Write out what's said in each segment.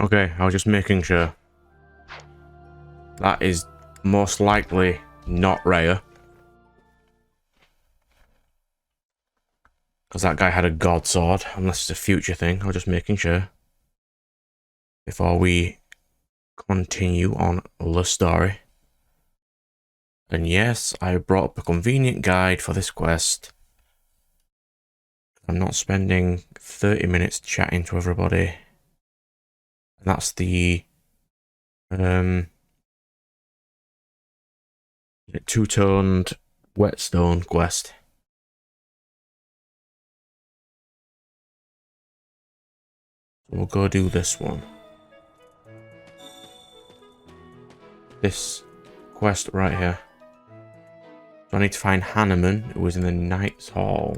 Okay, I was just making sure. That is most likely not rare. Because that guy had a god sword, unless it's a future thing. I was just making sure. Before we continue on the story. And yes, I brought up a convenient guide for this quest. I'm not spending 30 minutes chatting to everybody. And that's the two-toned whetstone quest. So we'll go do this one. This quest right here. So I need to find Hanneman, who is in the Knight's Hall.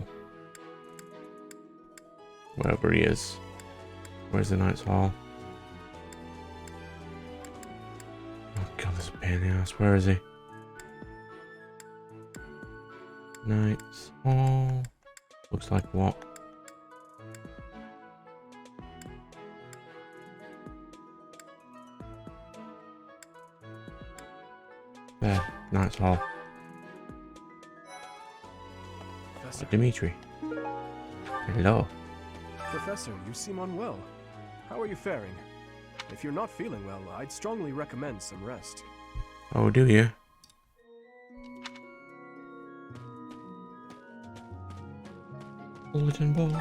Wherever he is. Where's the Knight's Hall? Oh god, this is a pain in the ass. Where is he? Knight's Hall. Looks like what? There, Knight's Hall. Professor. Dimitri. Hello. Professor, you seem unwell. How are you faring? If you're not feeling well, I'd strongly recommend some rest. Oh, do you? Bulletin board.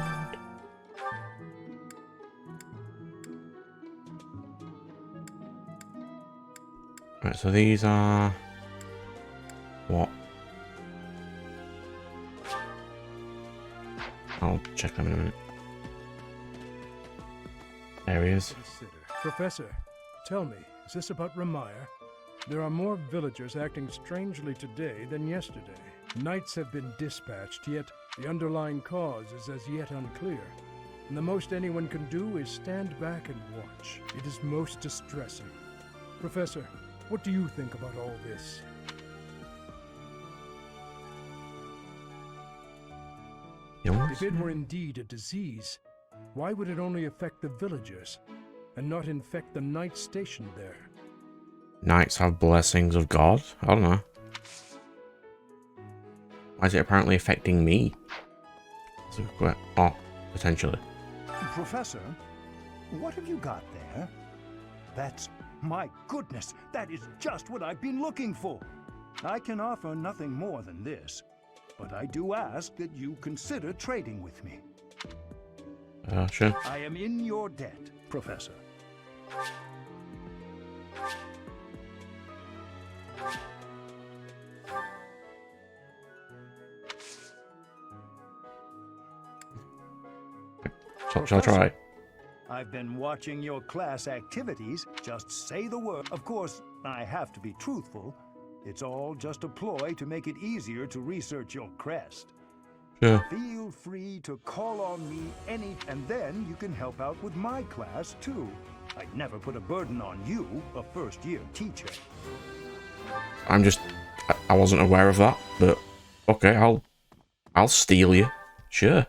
Right, so these are... what? I'll check them in a minute. There he is. Professor, tell me, is this about Ramire? There are more villagers acting strangely today than yesterday. Knights have been dispatched, yet the underlying cause is as yet unclear. And the most anyone can do is stand back and watch. It is most distressing. Professor, what do you think about all this? If it were indeed a disease, why would it only affect the villagers and not infect the knights stationed there? Knights have blessings of God? I don't know. Why is it apparently affecting me? Oh, potentially. Professor, what have you got there? That's... my goodness, that is just what I've been looking for. I can offer nothing more than this, but I do ask that you consider trading with me. Sure. I am in your debt, Professor. Shall I try? I've been watching your class activities. Just say the word. Of course, I have to be truthful. It's all just a ploy to make it easier to research your crest. Sure. Feel free to call on me and then you can help out with my class too. I'd never put a burden on you, a first-year teacher. I'm just... I wasn't aware of that, but... okay, I'll steal you. Sure.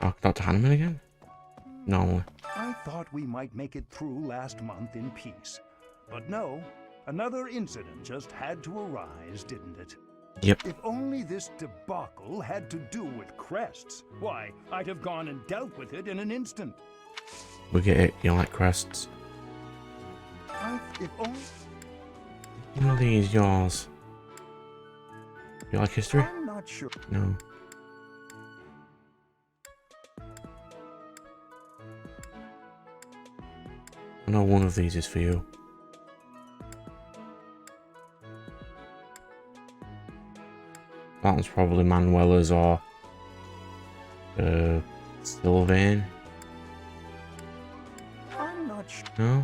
Oh, Dr. Hanneman again? Normally. I thought we might make it through last month in peace. But no, another incident just had to arise, didn't it? Yep. If only this debacle had to do with crests, why, I'd have gone and dealt with it in an instant. We get it, you like crests. If only... One of these yours. You like history? I'm not sure. No. I know one of these is for you. That one's probably Manuela's or Sylvain? I'm not sure. No?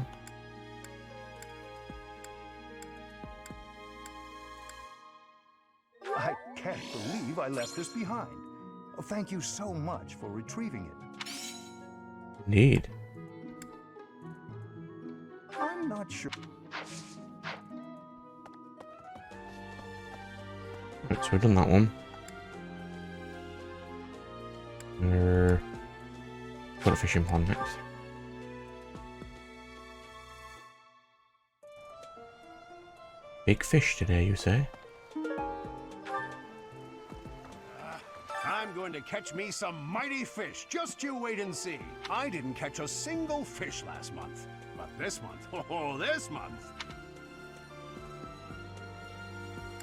I can't believe I left this behind. Thank you so much for retrieving it. Indeed. I'm not sure. Right, so we've done that one. Got a fishing pond next. Big fish today, you say? I'm going to catch me some mighty fish. Just you wait and see. I didn't catch a single fish last month. But this month, oh, this month,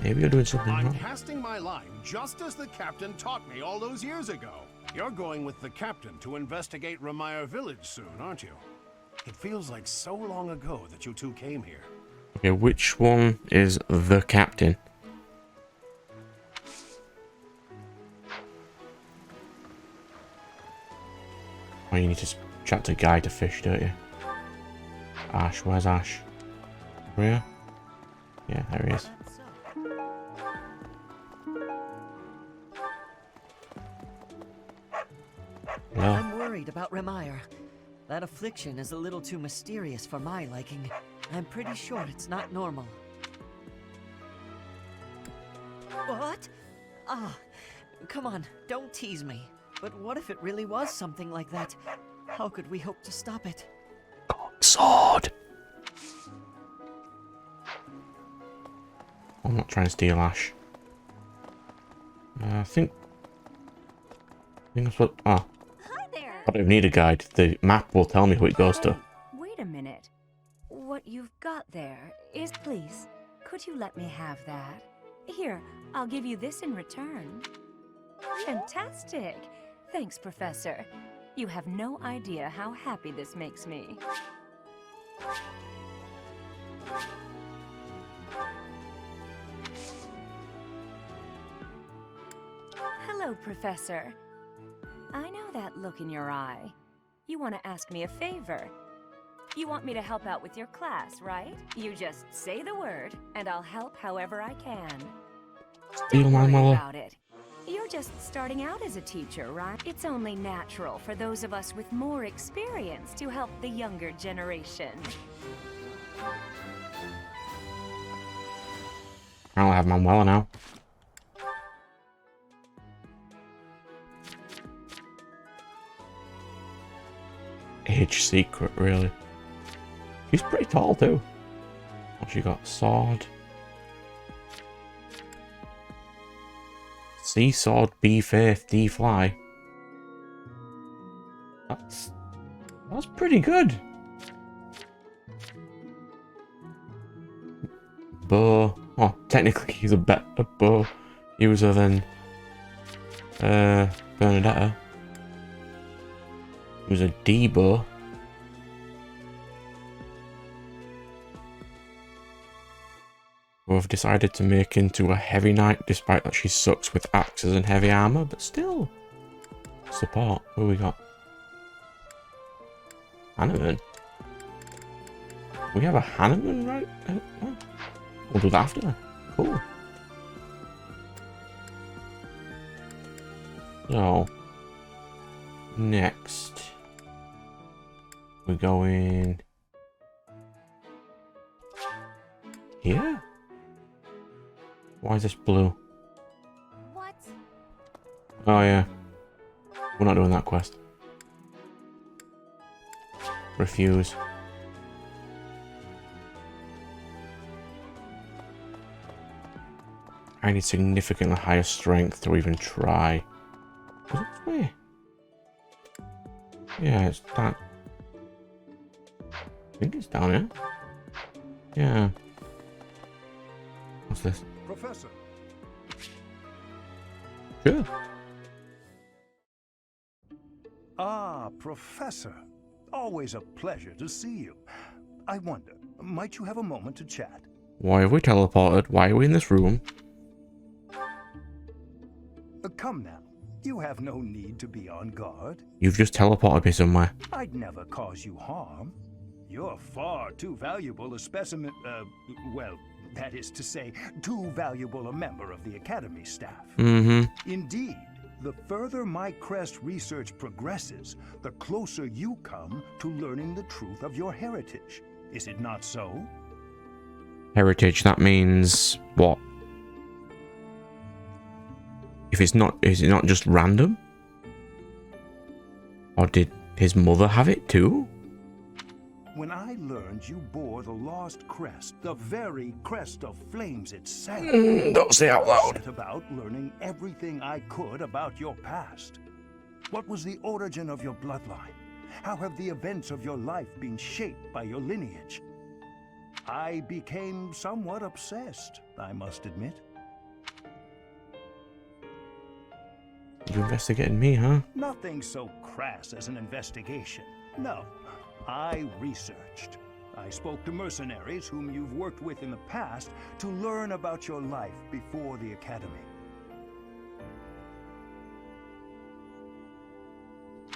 Maybe you're doing something I'm wrong. casting my line just as the captain taught me all those years ago. You're going with the captain to investigate Remire Village soon, aren't you? It feels like so long ago that you two came here. Okay, which one is the captain? Oh, you need to chat to Guy to fish, don't you? Ash, where's Ash? Where? Yeah, there he is. Hello. I'm worried about Remire. That affliction is a little too mysterious for my liking. I'm pretty sure it's not normal. What? Ah, come on, don't tease me. But what if it really was something like that? How could we hope to stop it? Sword! I'm not trying to steal Ash. I think that's what... Ah, Hi there. I don't even need a guide. The map will tell me who it goes to. Wait a minute. What you've got there is... Please, could you let me have that? Here, I'll give you this in return. Fantastic. Thanks, Professor. You have no idea how happy this makes me. Hello, Professor. I know that look in your eye. You want to ask me a favor. You want me to help out with your class, right? You just say the word, and I'll help however I can. Steal my Don't worry mother. about it. You're just starting out as a teacher, right? It's only natural for those of us with more experience to help the younger generation. I'll have Manuela now. Age secret, really. She's pretty tall too. What she got? Sword. C sword, B faith, D fly. That's pretty good. Bow. Oh, technically he's a better bow user than Bernadetta. Who's a D bow. Who have decided to make into a heavy knight despite that she sucks with axes and heavy armor, but still support. Who we got? Hanneman. We have a Hanneman, right? Oh. We'll do that after. Cool. So next we're going here. Why is this blue? What? Oh yeah. We're not doing that quest. Refuse. I need significantly higher strength to even try. Is it this way? Yeah, it's that. I think it's down here. Yeah. What's this? Professor, Sure. Ah, Professor. Always a pleasure to see you. I wonder, might you have a moment to chat? Why have we teleported? Why are we in this room? Come now. You have no need to be on guard. You've just teleported me somewhere. I'd never cause you harm. You're far too valuable a specimen, well, that is to say, too valuable a member of the Academy staff. Indeed, the further my crest research progresses, the closer you come to learning the truth of your heritage. Is it not so? Heritage, that means what? If it's not, is it not just random? Or did his mother have it too? When I learned you bore the lost crest, the very crest of flames itself, Don't say out I loud. set about learning everything I could about your past. What was the origin of your bloodline? How have the events of your life been shaped by your lineage? I became somewhat obsessed, I must admit. You investigating me, huh? Nothing so crass as an investigation. No, I researched. I spoke to mercenaries whom you've worked with in the past to learn about your life before the Academy.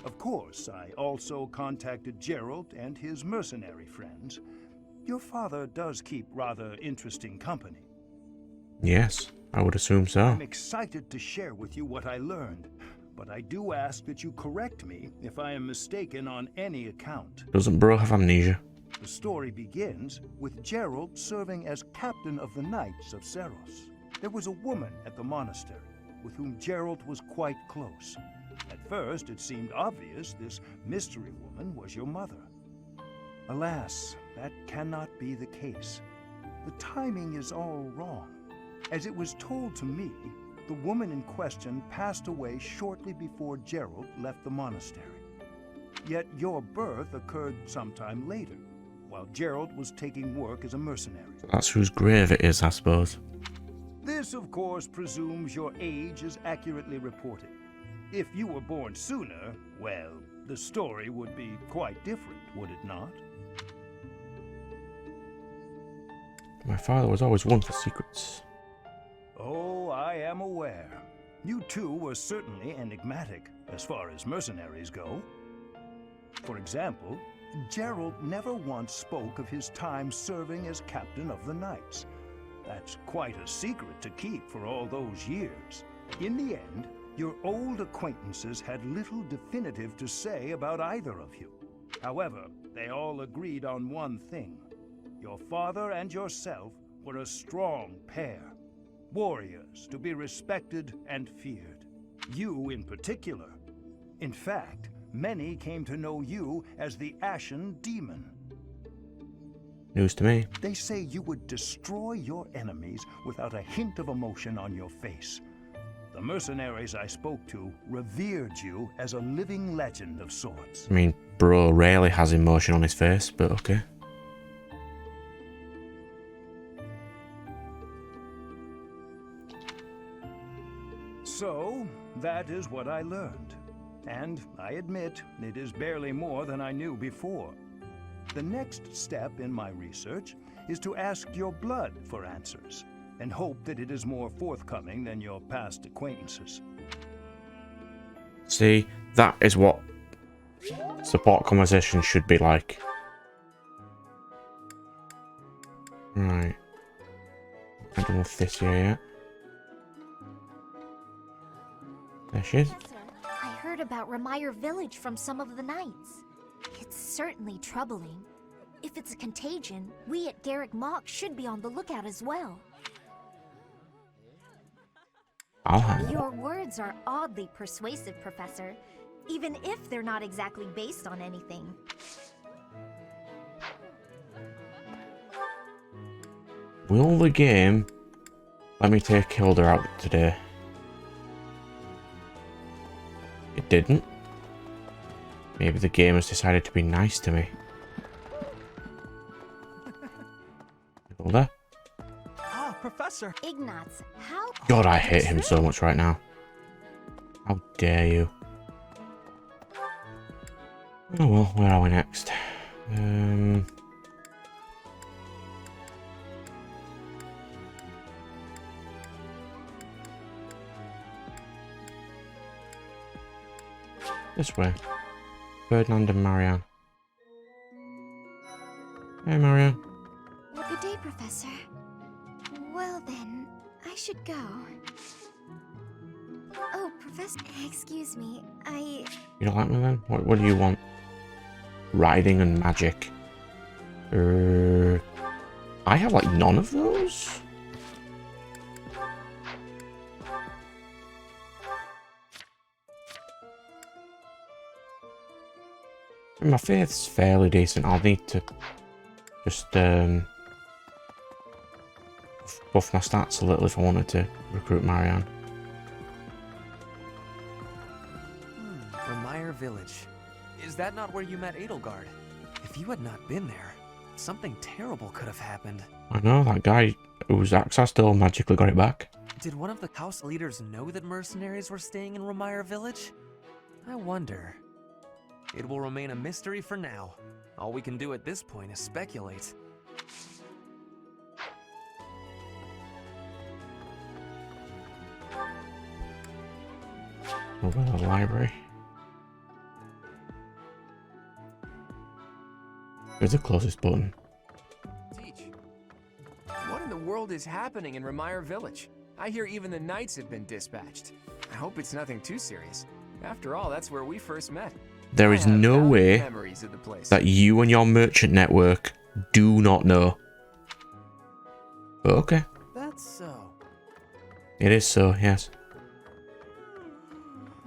Of course, I also contacted Gerald and his mercenary friends. Your father does keep rather interesting company. Yes, I would assume so. I'm excited to share with you what I learned, but I do ask that you correct me if I am mistaken on any account. Doesn't bro have amnesia? The story begins with Gerald serving as captain of the Knights of Seros. There was a woman at the monastery with whom Gerald was quite close. At first, it seemed obvious this mystery woman was your mother. Alas, that cannot be the case. The timing is all wrong. As it was told to me, the woman in question passed away shortly before Gerald left the monastery. Yet your birth occurred sometime later, while Gerald was taking work as a mercenary. That's whose grave it is, I suppose. This, of course, presumes your age is accurately reported. If you were born sooner, well, the story would be quite different, would it not? My father was always one for secrets. Oh, I am aware. You two were certainly enigmatic, as far as mercenaries go. For example, Gerald never once spoke of his time serving as captain of the Knights. That's quite a secret to keep for all those years. In the end, your old acquaintances had little definitive to say about either of you. However, they all agreed on one thing. Your father and yourself were a strong pair. Warriors to be respected and feared. You in particular. In fact, many came to know you as the Ashen Demon. News to me. They say you would destroy your enemies without a hint of emotion on your face. The mercenaries I spoke to revered you as a living legend of sorts. I mean, bro rarely has emotion on his face, but okay. So, that is what I learned. And I admit, it is barely more than I knew before. The next step in my research is to ask your blood for answers, and hope that it is more forthcoming than your past acquaintances. See, that is what support conversation should be like. Right. I don't know if this here yet. There she is. Professor, I heard about Remire Village from some of the knights. It's certainly troubling. If it's a contagion, we at Garrick Mock should be on the lookout as well. I'll handle it. Your words are oddly persuasive, Professor, even if they're not exactly based on anything. Will the game let me take Hilda out today? It didn't. Maybe the game has decided to be nice to me. Hilda? Ah, Professor! Ignatz, how God, I hate him so much right now. How dare you? Oh well, where are we next? This way. Ferdinand and Marianne. Hey, Marianne. Good day, Professor. Well then, I should go. Oh, Professor, excuse me, You don't like me then? What do you want? Riding and magic. I have like none of those. My faith's fairly decent. I'll need to just buff my stats a little if I wanted to recruit Marianne. Remire Village. Is that not where you met Edelgard? If you had not been there, something terrible could have happened. I know, that guy whose axe I stole magically got it back. Did one of the house leaders know that mercenaries were staying in Remire Village? I wonder. It will remain a mystery for now. All we can do at this point is speculate. Over to the library. Where's the closest button? Teach. What in the world is happening in Remire Village? I hear even the knights have been dispatched. I hope it's nothing too serious. After all, that's where we first met. There is no way Memories of the place. that you and your merchant network do not know. But okay. That's so. It is so, yes.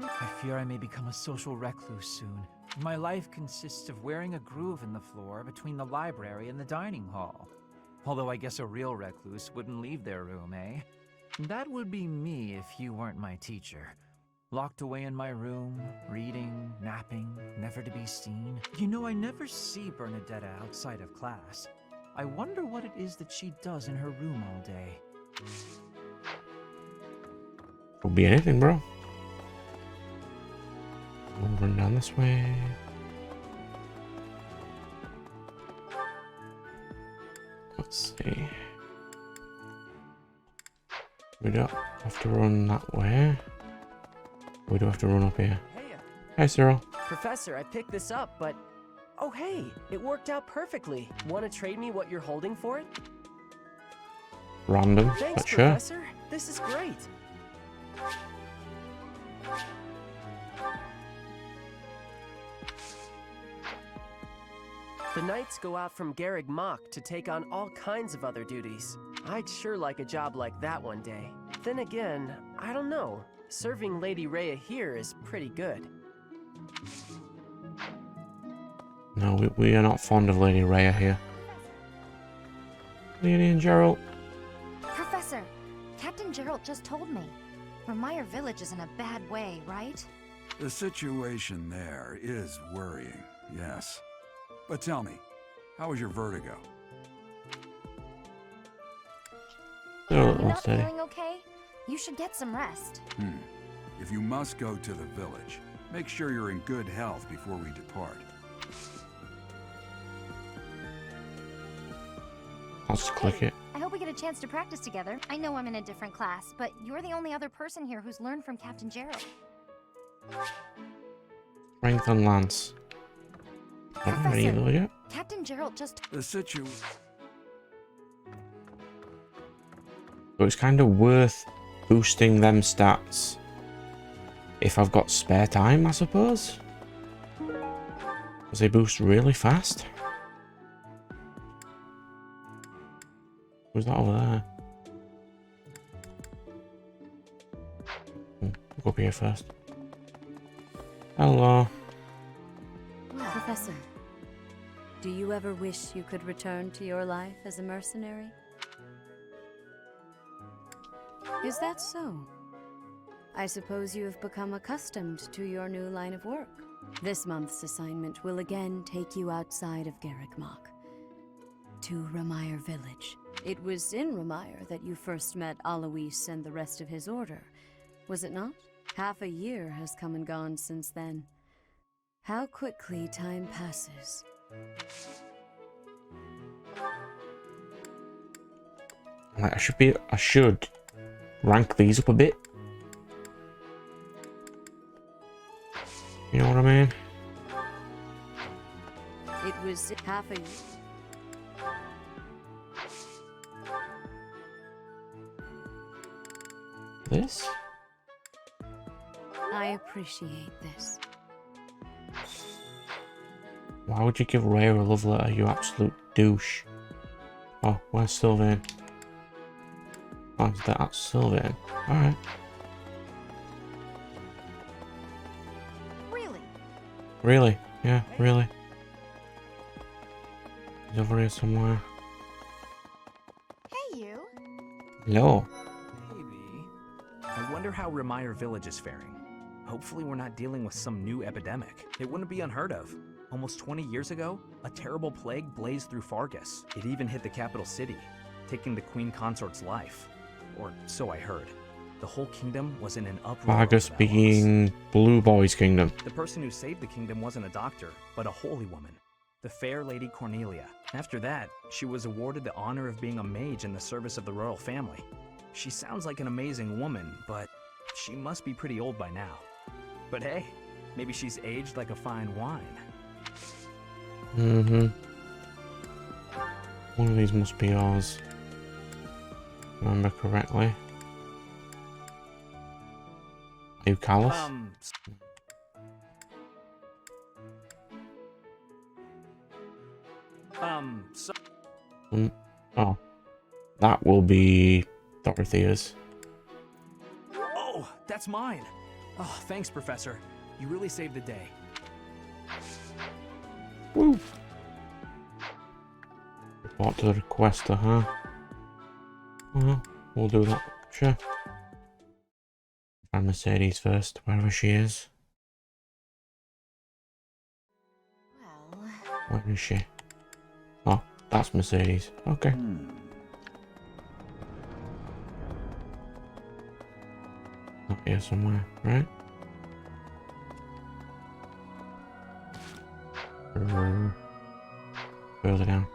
I fear I may become a social recluse soon. My life consists of wearing a groove in the floor between the library and the dining hall. Although I guess a real recluse wouldn't leave their room, eh? That would be me if you weren't my teacher. Locked away in my room, reading, napping, never to be seen. You know, I never see Bernadetta outside of class. I wonder what it is that she does in her room all day. Could be anything, bro. We'll run down this way. Let's see. We don't have to run that way. We do have to run up here. Hey, Cyril. Professor, I picked this up, but... Oh, hey, it worked out perfectly. Want to trade me what you're holding for it? Random, Thanks, but sure. Professor. This is great. The knights go out from Garreg Mach to take on all kinds of other duties. I'd sure like a job like that one day. Then again, I don't know. Serving Lady Rhea here is pretty good. No, we are not fond of Lady Rhea here. Lady and Gerald. Professor, Captain Gerald just told me. Remire Village is in a bad way, right? The situation there is worrying, yes. But tell me, how was your vertigo? You're not feeling okay? You should get some rest. If you must go to the village, make sure you're in good health before we depart. I'll just click it. I hope we get a chance to practice together. I know I'm in a different class, but you're the only other person here who's learned from Captain Gerald. Strength and Lance. Not ready of those yet? Captain Gerald just... The situation... So it's kind of worth boosting them stats if I've got spare time, I suppose. Because they boost really fast. Who's that over there? We'll go up here first. Hello. Professor, do you ever wish you could return to your life as a mercenary? Is that so? I suppose you have become accustomed to your new line of work. This month's assignment will again take you outside of Garreg Mach, to Remire Village. It was in Remire that you first met Alois and the rest of his order, was it not? Half a year has come and gone since then. How quickly time passes. I should rank these up a bit. You know what I mean? It was half a year. This? I appreciate this. Why would you give Rhea a love letter, you absolute douche? Oh, where's Sylvain? Oh, that's Sylvain. Alright. Really? Really? Yeah, really. He's over here somewhere. Hey, you. Hello. Maybe. I wonder how Remire Village is faring. Hopefully we're not dealing with some new epidemic. It wouldn't be unheard of. Almost 20 years ago, a terrible plague blazed through Fargus. It even hit the capital city, taking the Queen Consort's life. Or so I heard. The whole kingdom was in an uproar. Fargus being Blue Boy's kingdom. The person who saved the kingdom wasn't a doctor, but a holy woman. The fair Lady Cornelia. After that, she was awarded the honor of being a mage in the service of the royal family. She sounds like an amazing woman, but she must be pretty old by now. But hey, maybe she's aged like a fine wine. Mm-hmm. One of these must be yours. Remember correctly. Are you callous? So... Oh. That will be Dorothea's. Oh, that's mine! Oh, thanks, Professor. You really saved the day. Woo! Report to the requester, huh? Well, we'll do that. Sure. Find Mercedes first, wherever she is. Well... Where is she? Oh, that's Mercedes. Okay. Not here somewhere, right? Further down.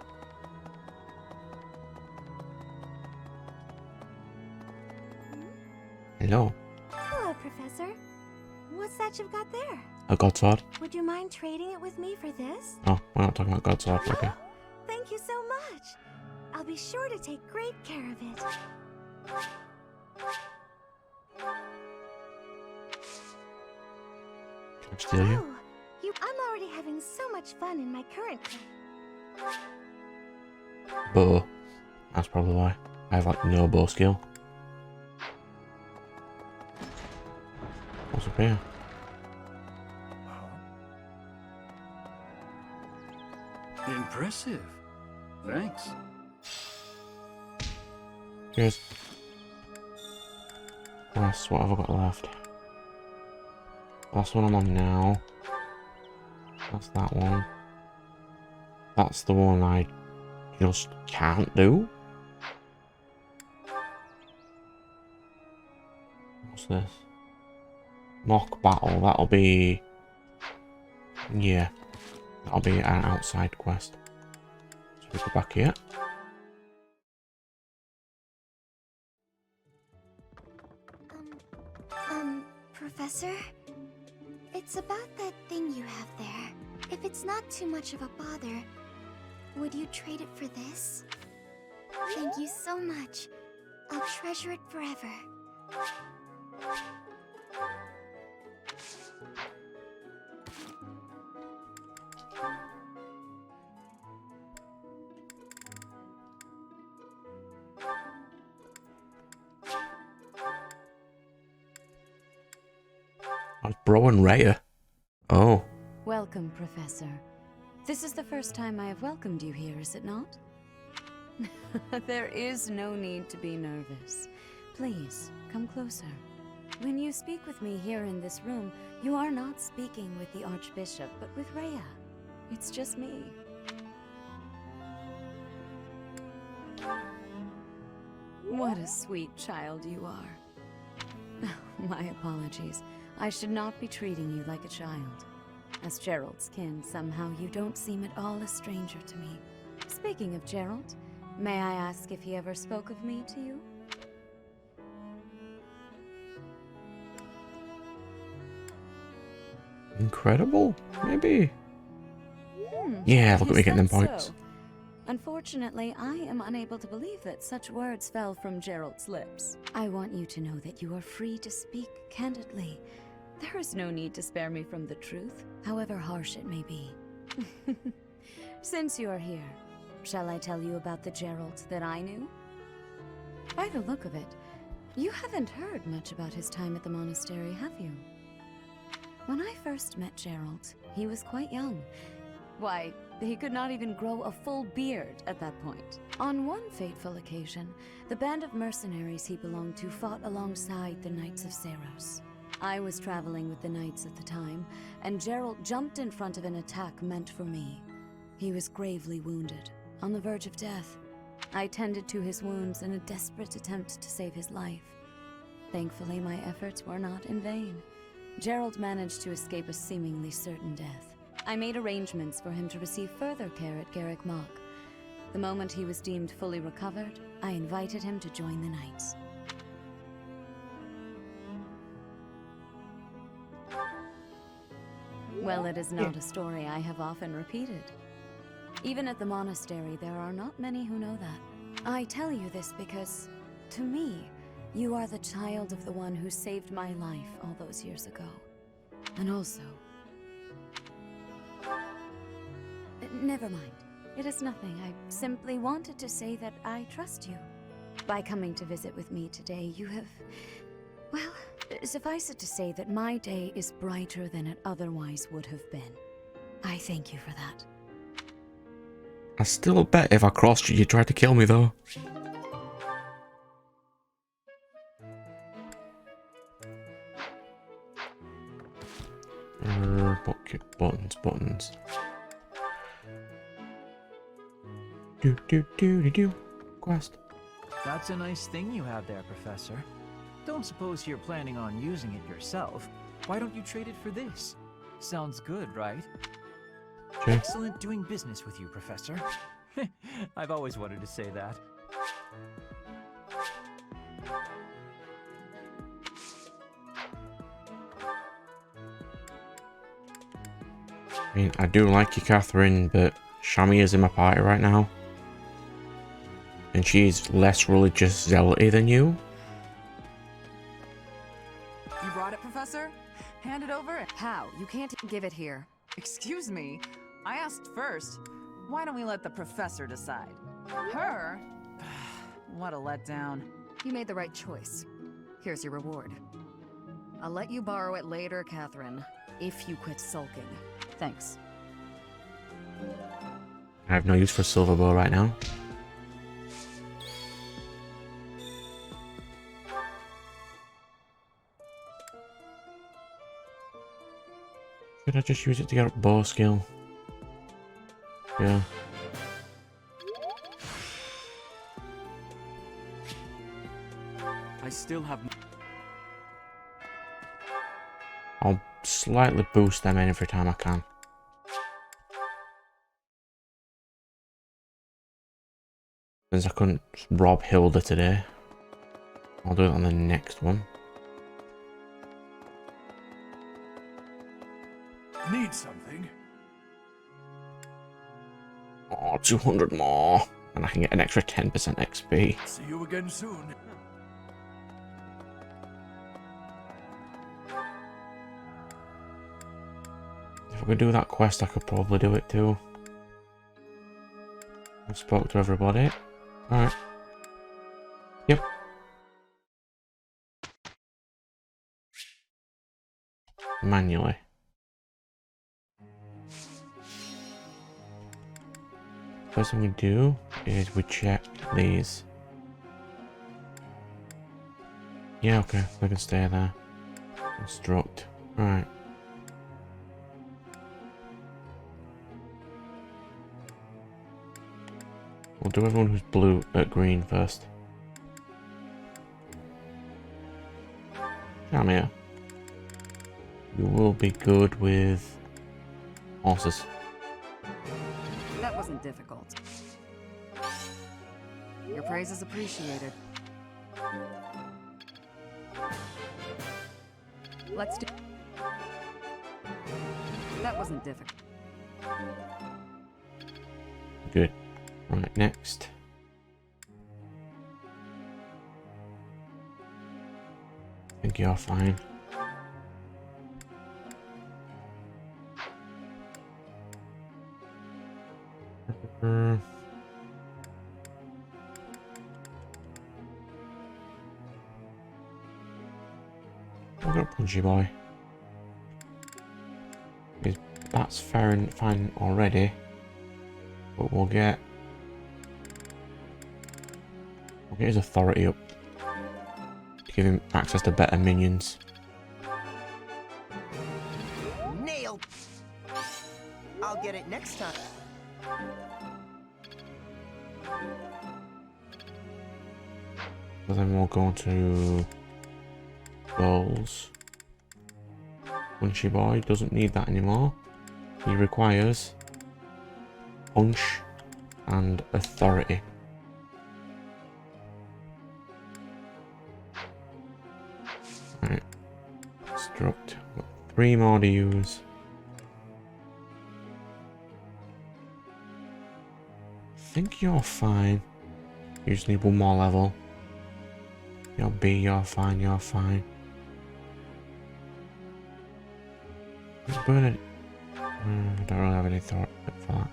Hello. Hello, Professor. What's that you've got there? A god sword. Would you mind trading it with me for this? Oh, we're not talking about god sword. Okay. Thank you so much. I'll be sure to take great care of it. Can I steal you? I'm already having so much fun in my current... Bow. That's probably why. I have like no bow skill. What's up here? Impressive. Thanks. Cheers. Yes, what have I got left? That's the one I'm on now. That's that one. That's the one I just can't do. What's this? Mock battle. That'll be... yeah. That'll be an outside quest. So we go back here. Professor? It's about that thing you have there. If it's not too much of a bother, would you trade it for this? Thank you so much. I'll treasure it forever. That's Bro and Rhea. Oh. Welcome, Professor. This is the first time I have welcomed you here, is it not? There is no need to be nervous. Please, come closer. When you speak with me here in this room, you are not speaking with the Archbishop, but with Rhea. It's just me. What a sweet child you are. My apologies. I should not be treating you like a child. As Gerald's kin, somehow you don't seem at all a stranger to me. Speaking of Gerald, may I ask if he ever spoke of me to you? Incredible? Maybe. Hmm, Yeah, look at me is getting them that points. so? Unfortunately, I am unable to believe that such words fell from Gerald's lips. I want you to know that you are free to speak candidly. There is no need to spare me from the truth, however harsh it may be. Since you are here, shall I tell you about the Gerald that I knew? By the look of it, you haven't heard much about his time at the monastery, have you? When I first met Gerald, he was quite young. Why, he could not even grow a full beard at that point. On one fateful occasion, the band of mercenaries he belonged to fought alongside the Knights of Seiros. I was traveling with the Knights at the time, and Gerald jumped in front of an attack meant for me. He was gravely wounded, on the verge of death. I tended to his wounds in a desperate attempt to save his life. Thankfully, my efforts were not in vain. Gerald managed to escape a seemingly certain death. I made arrangements for him to receive further care at Garrick Mach. The moment he was deemed fully recovered, I invited him to join the Knights. Well, it is not a story I have often repeated. Even at the monastery, there are not many who know that. I tell you this because, to me, you are the child of the one who saved my life all those years ago. And also... Never mind. It is nothing. I simply wanted to say that I trust you. By coming to visit with me today, you have... Well, suffice it to say that my day is brighter than it otherwise would have been. I thank you for that. I still bet if I crossed you, you'd try to kill me though. Buttons. Do. Quest. That's a nice thing you have there, Professor. Don't suppose you're planning on using it yourself. Why don't you trade it for this? Sounds good, right? Sure. Excellent doing business with you, Professor. I've always wanted to say that. I mean, I do like you, Catherine, but Shami is in my party right now. And she's less religious zealoty than you. You brought it, Professor? Hand it over? How? You can't give it here. Excuse me. I asked first. Why don't we let the professor decide? Her? What a letdown. You made the right choice. Here's your reward. I'll let you borrow it later, Catherine, if you quit sulking. Thanks. I have no use for a silver bow right now. Should I just use it to get up bow skill? Yeah. I still have... I'll slightly boost them in every time I can. Since I couldn't rob Hilda today, I'll do it on the next one. Need something? Oh, 200 more. And I can get an extra 10% XP. See you again soon. If I could do that quest, I could probably do it too. I've spoke to everybody. Alright. Yep. Manually. First thing we do is we check these. Yeah, okay, they can stay there. Instruct. Alright. We'll do everyone who's blue at green first. Come here. You will be good with horses. That wasn't difficult. Your praise is appreciated. Let's do... That wasn't difficult. Good. Right, next. I think you're fine. I've got Punchy Boy. That's fair and fine already. But we'll get his authority up to give him access to better minions. Nailed! I'll get it next time. So then we'll go to goals. Punchy Boy doesn't need that anymore. He requires punch and authority. Right. Struct. Got 3 more to use. I think you're fine. You just need 1 more level. You're B, you're fine, you're fine. Let's burn it. I don't really have any thought for that.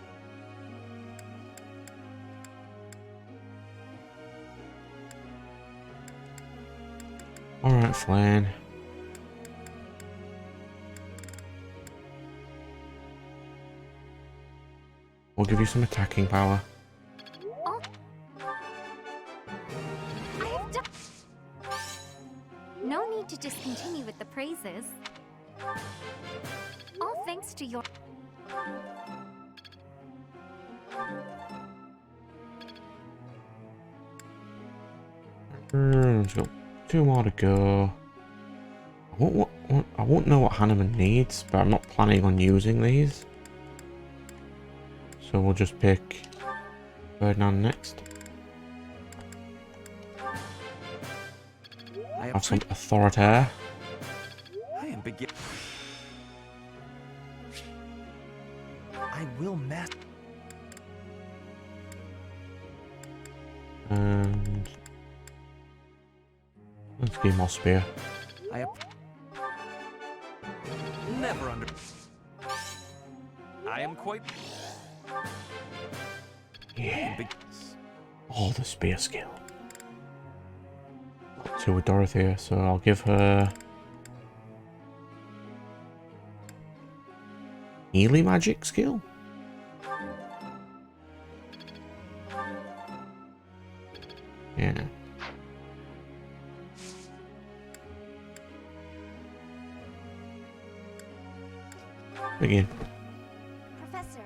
Alright, Flane. We'll give you some attacking power. I have done. No need to discontinue with the praises. All thanks to your. Let's go. 2 more to go. I won't know what Hanneman needs, but I'm not planning on using these. So we'll just pick Ferdinand next. Have some authoritaire. I am begin. I will master. And let's give more spear. I never under. I am quite. Yeah. All the spear skill. So with Dorothea, so I'll give her melee magic skill. Yeah. Begin. Professor.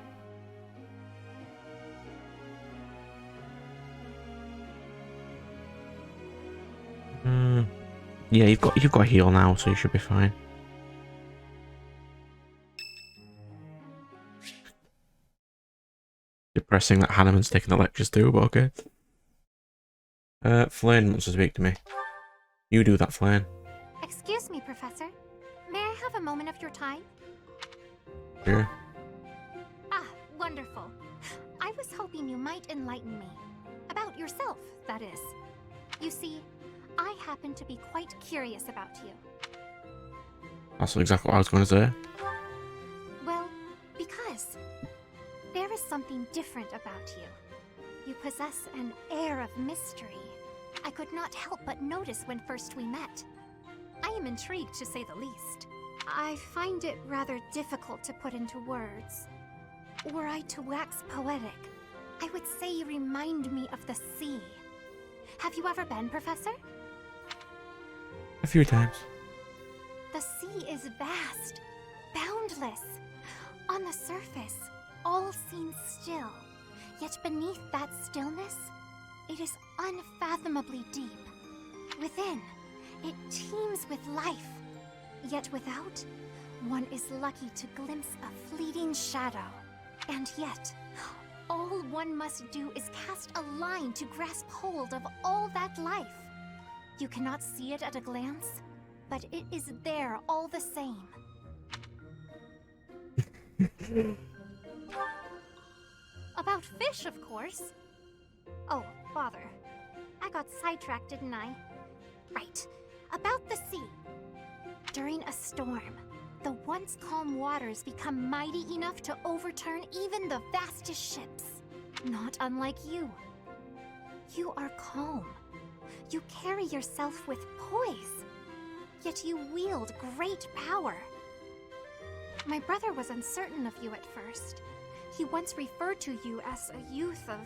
Yeah, you've got heal now, so you should be fine. Depressing that Hanneman's taking the lectures too, but okay. Flynn wants to speak to me. You do that, Flynn. Excuse me, Professor. May I have a moment of your time? Sure. Ah, wonderful. I was hoping you might enlighten me. About yourself, that is. You see, I happen to be quite curious about you. That's exactly what I was going to say. Well, because there is something different about you. You possess an air of mystery. I could not help but notice when first we met. I am intrigued, to say the least. I find it rather difficult to put into words. Were I to wax poetic, I would say you remind me of the sea. Have you ever been, Professor? A few times. The sea is vast, boundless. On the surface, all seems still. Yet beneath that stillness, it is unfathomably deep. Within, it teems with life. Yet without, one is lucky to glimpse a fleeting shadow. And yet, all one must do is cast a line to grasp hold of all that life. You cannot see it at a glance, but it is there all the same. About fish, of course. Oh, bother. I got sidetracked, didn't I? Right. About the sea. During a storm, the once calm waters become mighty enough to overturn even the vastest ships. Not unlike you. You are calm. You carry yourself with poise. Yet you wield great power. My brother was uncertain of you at first. He once referred to you as a youth of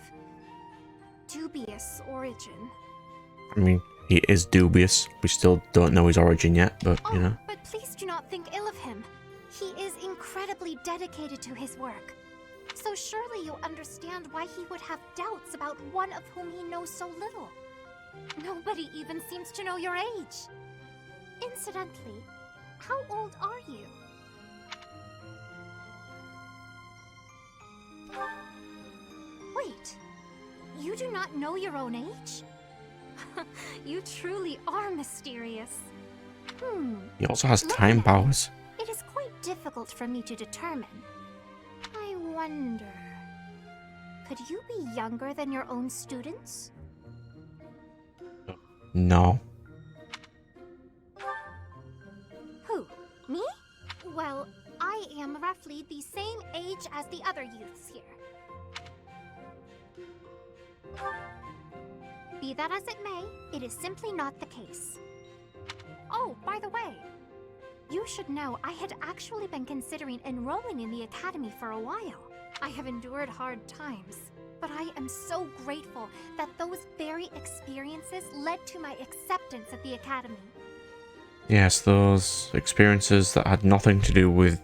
dubious origin. I mean, he is dubious. We still don't know his origin yet, but, you know. But please do not think ill of him. He is incredibly dedicated to his work. So surely you understand why he would have doubts about one of whom he knows so little. Nobody even seems to know your age. Incidentally, how old are you? Wait, you do not know your own age? You truly are mysterious. He also has time powers. It is quite difficult for me to determine. I wonder... Could you be younger than your own students? No. Who? Me? Well, I am roughly the same age as the other youths here. Be that as it may, it is simply not the case. Oh, by the way, you should know I had actually been considering enrolling in the academy for a while. I have endured hard times, but I am so grateful that those very experiences led to my acceptance at the academy. Yes, those experiences that had nothing to do with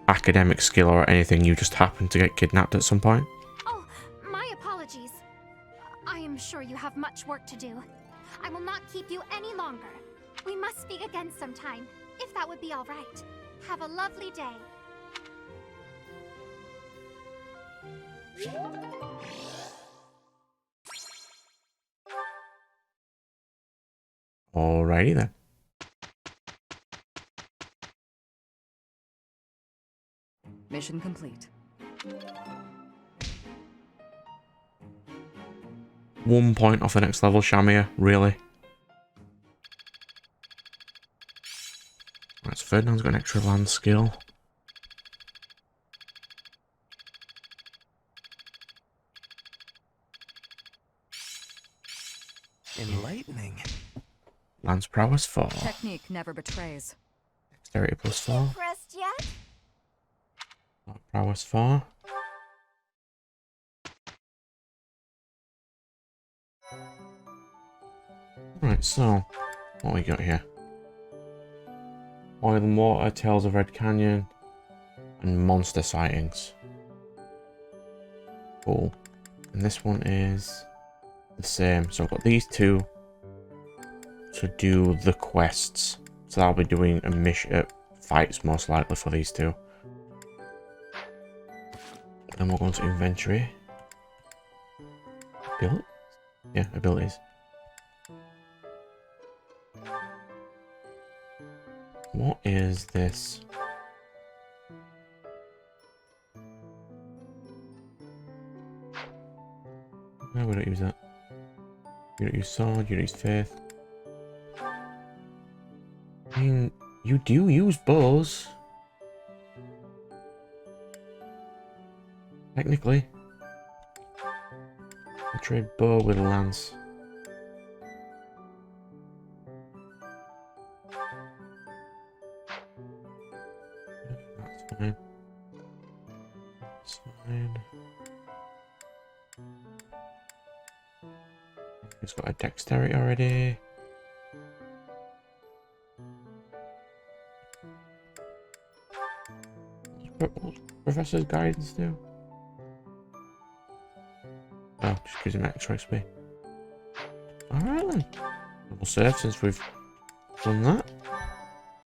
academic skill or anything, you just happened to get kidnapped at some point. Oh, my apologies. I am sure you have much work to do. I will not keep you any longer. We must speak again sometime, if that would be all right. Have a lovely day. Alrighty then. Mission complete. 1 point off the next level, Shamir, really? Right, so Ferdinand's got an extra land skill. Enlightening. Lance prowess 4. Technique never betrays. Dexterity plus 4. Impressed yet? Prowess 4. Right, so what we got here? Oil and Water, Tales of Red Canyon, and monster sightings. Cool. And this one is the same. So I've got these two to do the quests. So I'll be doing a mission fights most likely for these two. Then we'll go into inventory. Build? Yeah, abilities. What is this? No, we don't use that. You don't use sword, you don't use faith. I mean, you do use bows. Technically. I'll trade bow with lance. That's fine. That's fine. It's got a dexterity already. What's Professor's guidance do? Oh, just gives him extra XP. Alright then. We'll save since we've done that.